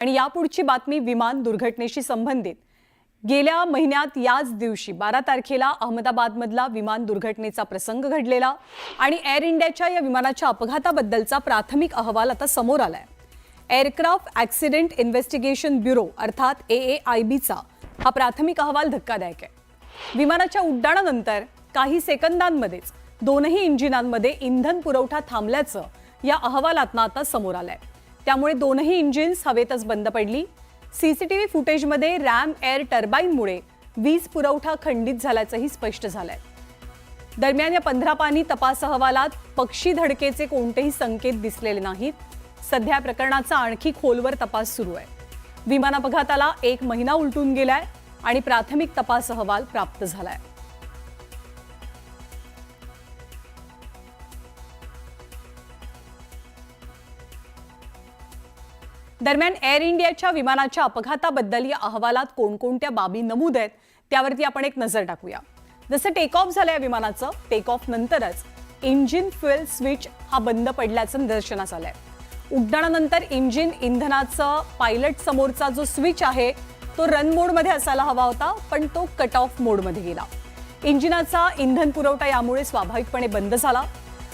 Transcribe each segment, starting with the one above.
आणि यापुढची बातमी विमान दुर्घटनेशी संबंधित। गेल्या महिन्यात याच दिवशी 12 तारखेला अहमदाबादमधला विमान दुर्घटनेचा प्रसंग घडलेला आणि एअर इंडियाच्या या विमानाच्या अपघाताबद्दलचा प्राथमिक अहवाल आता समोर आलाय। एअरक्राफ्ट ॲक्सिडेंट इन्व्हेस्टिगेशन ब्युरो अर्थात AAIBचा हा प्राथमिक अहवाल धक्कादायक आहे। विमानाच्या उड्डाणानंतर काही सेकंदांमध्येच दोनही इंजिनांमध्ये इंधन पुरवठा थांबल्याचं या अहवालातनं आता समोर आलंय। त्यामुळे दोनही इंजिन्स हवेतच बंद पडली। सीसीटीव्ही फुटेजमध्ये रॅम एअर टर्बाईनमुळे वीज पुरवठा खंडित झाल्याचंही स्पष्ट झालंय। दरम्यान या 15 पानी तपास अहवालात पक्षी धडकेचे कोणतेही संकेत दिसलेले नाहीत। सध्या प्रकरणाचा आणखी खोलवर तपास सुरू आहे। विमान अपघाताला 1 महिना उलटून गेलाय आणि प्राथमिक तपास अहवाल प्राप्त झालाय। दरम्यान एअर इंडियाच्या विमानाच्या अपघाताबद्दल या अहवालात कोणकोणत्या बाबी नमूद आहेत त्यावरती आपण एक नजर टाकूया। जसं टेक ऑफ झालं या विमानाचं, टेक ऑफ नंतरच इंजिन फ्युएल स्विच हा बंद पडल्याचं निदर्शनास आलंय। उड्डाणानंतर इंजिन इंधनाचं पायलट समोरचा जो स्विच आहे तो रन मोडमध्ये असायला हवा होता, पण तो कट ऑफ मोडमध्ये गेला। इंजिनाचा इंधन पुरवठा यामुळे स्वाभाविकपणे बंद झाला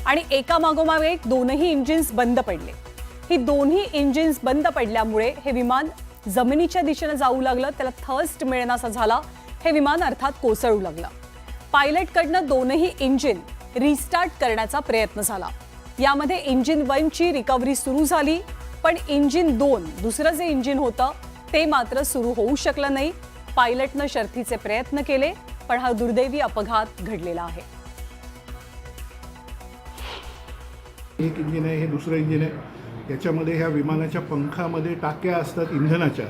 आणि एकामागोमाग एक दोनही इंजिन्स बंद पडले। ही दोन्ही इंजिन्स बंद पडल्यामुळे हे विमान जमिनीच्या दिशेने जाऊ लागलं, त्याला थर्स्ट मिळेनासा झाला। हे विमान अर्थात कोसळू लागलं। पायलटकडनं दोनही इंजिन रिस्टार्ट करण्याचा प्रयत्न झाला। यामध्ये इंजिन 1 ची रिकव्हरी सुरू झाली, पण इंजिन 2 दुसरं जे इंजिन होतं ते मात्र सुरू होऊ शकलं नाही। पायलटनं शर्थीचे प्रयत्न केले, पण हा दुर्दैवी अपघात घडलेला आहे। एक इंजिन आहे, हे दुसरं इंजिन आहे। याच्यामध्ये ह्या विमानाच्या पंखामध्ये टाक्या असतात इंधनाच्या।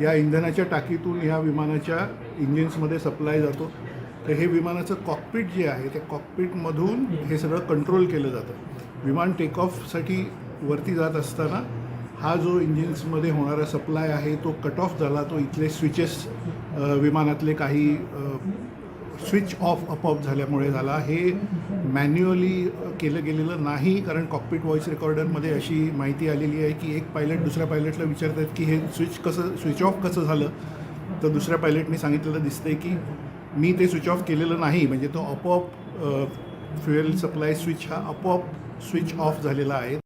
या इंधनाच्या टाकीतून ह्या विमानाच्या इंजिन्समध्ये सप्लाय जातो। तर हे विमानाचं कॉकपिट जे आहे त्या कॉकपिटमधून हे सगळं कंट्रोल केलं जातं। विमान टेक ऑफसाठी वरती जात असताना हा जो इंजिन्समध्ये होणारा सप्लाय आहे तो कट ऑफ झाला। तो इथले स्विचेस विमानातले काही स्विच ऑफ आपोआप झाल्यामुळे झाला। हे मॅन्युअली केलं गेलेलं नाही, कारण कॉकपिट व्हॉइस रेकॉर्डरमध्ये अशी माहिती आलेली आहे की एक पायलट दुसऱ्या पायलटला विचारतात की हे स्विच ऑफ कसं झालं, तर दुसऱ्या पायलटने सांगितलेलं दिसतंय की मी ते स्विच ऑफ केलेलं नाही, म्हणजे तो आपोआप फ्युएल सप्लाय स्विच हा आपोआप स्विच ऑफ झालेला आहे।